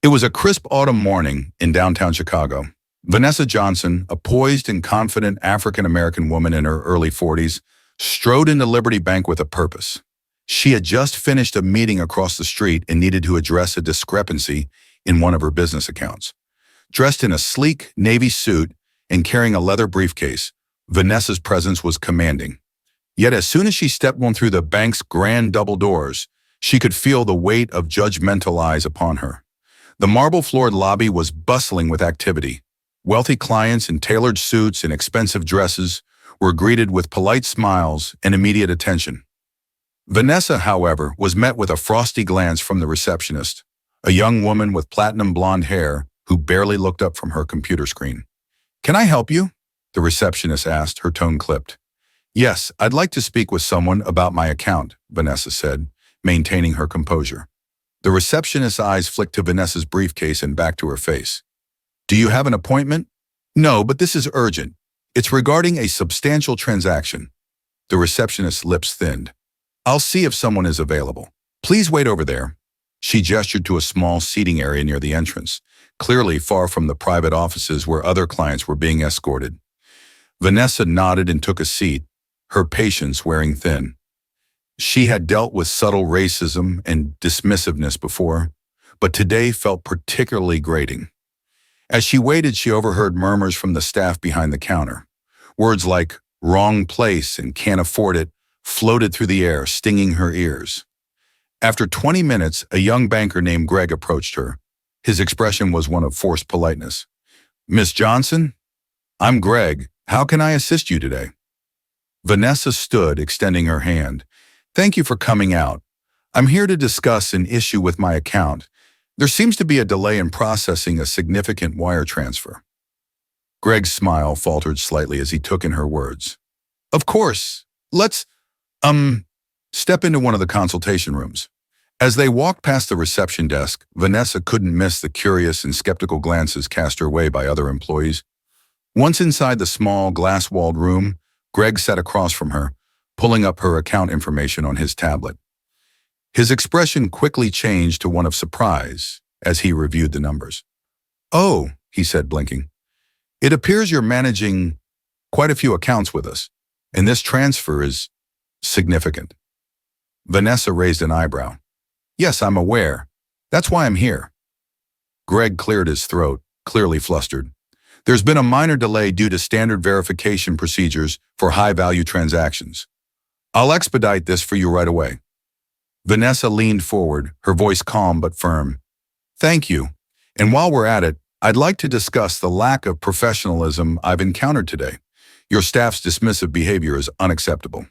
It was a crisp autumn morning in downtown Chicago. Vanessa Johnson, a poised and confident African-American woman in her early 40s, strode into Liberty Bank with a purpose. She had just finished a meeting across the street and needed to address a discrepancy in one of her business accounts. Dressed in a sleek navy suit and carrying a leather briefcase, Vanessa's presence was commanding. Yet as soon as she stepped one through the bank's grand double doors, she could feel the weight of judgmental eyes upon her. The marble-floored lobby was bustling with activity. Wealthy clients in tailored suits and expensive dresses were greeted with polite smiles and immediate attention. Vanessa, however, was met with a frosty glance from the receptionist, a young woman with platinum blonde hair who barely looked up from her computer screen. "Can I help you?" the receptionist asked, her tone clipped. "Yes, I'd like to speak with someone about my account," Vanessa said, maintaining her composure. The receptionist's eyes flicked to Vanessa's briefcase and back to her face. "Do you have an appointment?" "No, but this is urgent. It's regarding a substantial transaction." The receptionist's lips thinned. "I'll see if someone is available. Please wait over there." She gestured to a small seating area near the entrance, clearly far from the private offices where other clients were being escorted. Vanessa nodded and took a seat, her patience wearing thin. She had dealt with subtle racism and dismissiveness before, but today felt particularly grating. As she waited, she overheard murmurs from the staff behind the counter. Words like "wrong place" and "can't afford it" floated through the air, stinging her ears. After 20 minutes, a young banker named Greg approached her. His expression was one of forced politeness. "Miss Johnson? I'm Greg. How can I assist you today?" Vanessa stood, extending her hand. "Thank you for coming out. I'm here to discuss an issue with my account. There seems to be a delay in processing a significant wire transfer." Greg's smile faltered slightly as he took in her words. "Of course. Let's, step into one of the consultation rooms." As they walked past the reception desk, Vanessa couldn't miss the curious and skeptical glances cast her way by other employees. Once inside the small, glass-walled room, Greg sat across from her, pulling up her account information on his tablet. His expression quickly changed to one of surprise as he reviewed the numbers. "Oh," he said, blinking. "It appears you're managing quite a few accounts with us, and this transfer is significant." Vanessa raised an eyebrow. "Yes, I'm aware. That's why I'm here." Greg cleared his throat, clearly flustered. "There's been a minor delay due to standard verification procedures for high-value transactions. I'll expedite this for you right away." Vanessa leaned forward, her voice calm but firm. "Thank you. And while we're at it, I'd like to discuss the lack of professionalism I've encountered today. Your staff's dismissive behavior is unacceptable."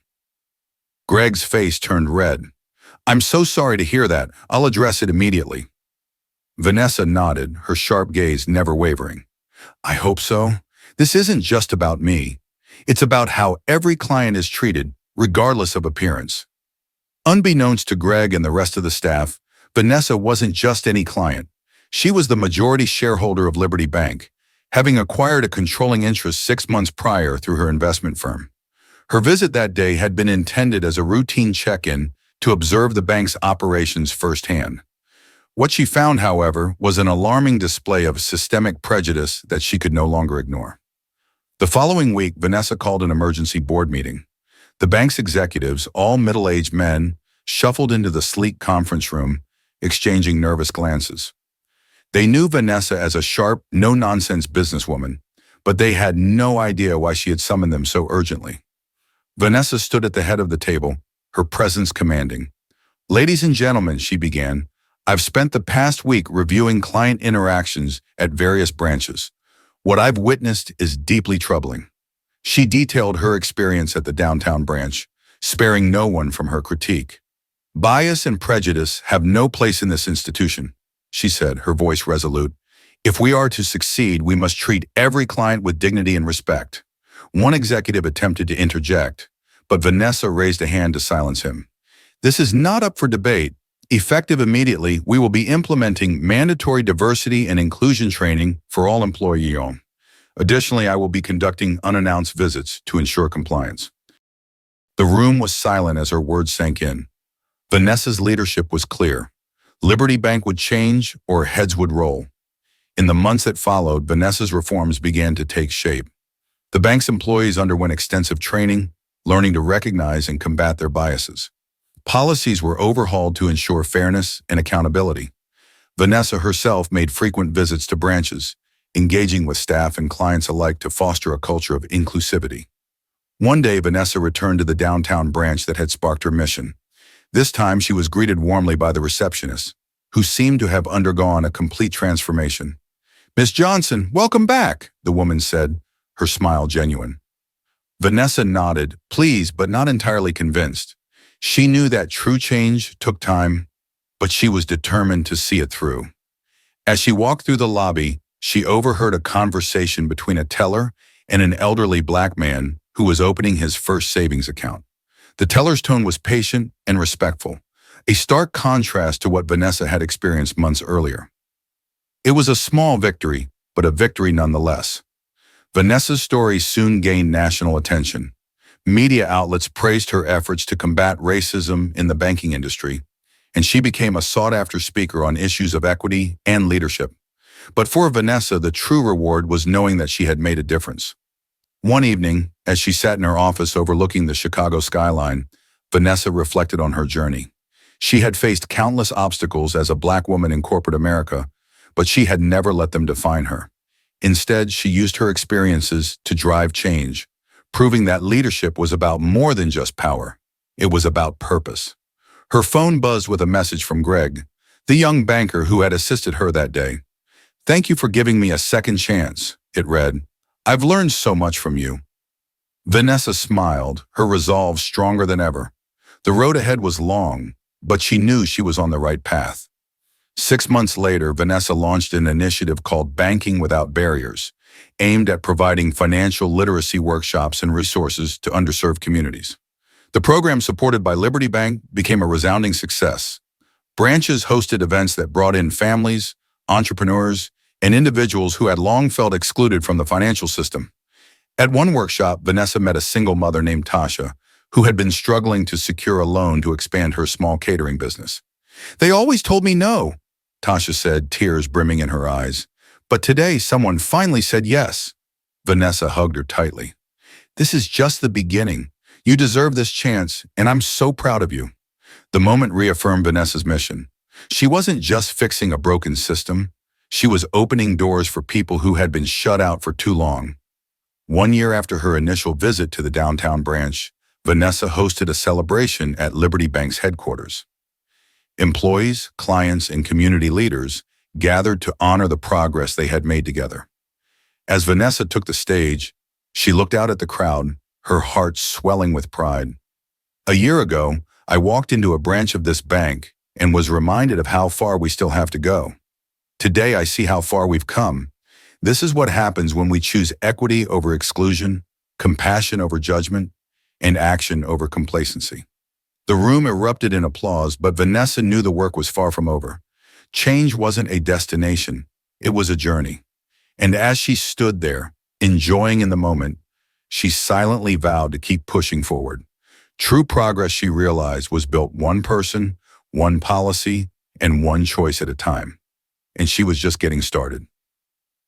Greg's face turned red. "I'm so sorry to hear that. I'll address it immediately." Vanessa nodded, her sharp gaze never wavering. "I hope so. This isn't just about me. It's about how every client is treated, regardless of appearance." Unbeknownst to Greg and the rest of the staff, Vanessa wasn't just any client. She was the majority shareholder of Liberty Bank, having acquired a controlling interest 6 months prior through her investment firm. Her visit that day had been intended as a routine check-in to observe the bank's operations firsthand. What she found, however, was an alarming display of systemic prejudice that she could no longer ignore. The following week, Vanessa called an emergency board meeting. The bank's executives, all middle-aged men, shuffled into the sleek conference room, exchanging nervous glances. They knew Vanessa as a sharp, no-nonsense businesswoman, but they had no idea why she had summoned them so urgently. Vanessa stood at the head of the table, her presence commanding. "Ladies and gentlemen," she began, "I've spent the past week reviewing client interactions at various branches. What I've witnessed is deeply troubling." She detailed her experience at the downtown branch, sparing no one from her critique. "Bias and prejudice have no place in this institution," she said, her voice resolute. "If we are to succeed, we must treat every client with dignity and respect." One executive attempted to interject, but Vanessa raised a hand to silence him. "This is not up for debate. Effective immediately, we will be implementing mandatory diversity and inclusion training for all employees. Additionally, I will be conducting unannounced visits to ensure compliance." The room was silent as her words sank in. Vanessa's leadership was clear. Liberty Bank would change or heads would roll. In the months that followed, Vanessa's reforms began to take shape. The bank's employees underwent extensive training, learning to recognize and combat their biases. Policies were overhauled to ensure fairness and accountability. Vanessa herself made frequent visits to branches, engaging with staff and clients alike to foster a culture of inclusivity. One day, Vanessa returned to the downtown branch that had sparked her mission. This time, she was greeted warmly by the receptionist, who seemed to have undergone a complete transformation. "Miss Johnson, welcome back," the woman said, her smile genuine. Vanessa nodded, pleased but not entirely convinced. She knew that true change took time, but she was determined to see it through. As she walked through the lobby, she overheard a conversation between a teller and an elderly black man who was opening his first savings account. The teller's tone was patient and respectful, a stark contrast to what Vanessa had experienced months earlier. It was a small victory, but a victory nonetheless. Vanessa's story soon gained national attention. Media outlets praised her efforts to combat racism in the banking industry, and she became a sought-after speaker on issues of equity and leadership. But for Vanessa, the true reward was knowing that she had made a difference. One evening, as she sat in her office overlooking the Chicago skyline, Vanessa reflected on her journey. She had faced countless obstacles as a black woman in corporate America, but she had never let them define her. Instead, she used her experiences to drive change, proving that leadership was about more than just power. It was about purpose. Her phone buzzed with a message from Greg, the young banker who had assisted her that day. "Thank you for giving me a second chance," it read. "I've learned so much from you." Vanessa smiled, her resolve stronger than ever. The road ahead was long, but she knew she was on the right path. 6 months later, Vanessa launched an initiative called Banking Without Barriers, aimed at providing financial literacy workshops and resources to underserved communities. The program, supported by Liberty Bank, became a resounding success. Branches hosted events that brought in families, entrepreneurs, and individuals who had long felt excluded from the financial system. At one workshop, Vanessa met a single mother named Tasha, who had been struggling to secure a loan to expand her small catering business. "They always told me no," Tasha said, tears brimming in her eyes. "But today, someone finally said yes." Vanessa hugged her tightly. "This is just the beginning. You deserve this chance, and I'm so proud of you." The moment reaffirmed Vanessa's mission. She wasn't just fixing a broken system. She was opening doors for people who had been shut out for too long. 1 year after her initial visit to the downtown branch, Vanessa hosted a celebration at Liberty Bank's headquarters. Employees, clients, and community leaders gathered to honor the progress they had made together. As Vanessa took the stage, she looked out at the crowd, her heart swelling with pride. "A year ago, I walked into a branch of this bank and was reminded of how far we still have to go. Today, I see how far we've come. This is what happens when we choose equity over exclusion, compassion over judgment, and action over complacency." The room erupted in applause, but Vanessa knew the work was far from over. Change wasn't a destination, it was a journey. And as she stood there, enjoying in the moment, she silently vowed to keep pushing forward. True progress, she realized, was built one person, one policy, and one choice at a time. And she was just getting started.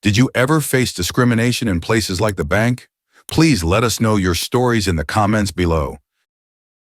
Did you ever face discrimination in places like the bank? Please let us know your stories in the comments below.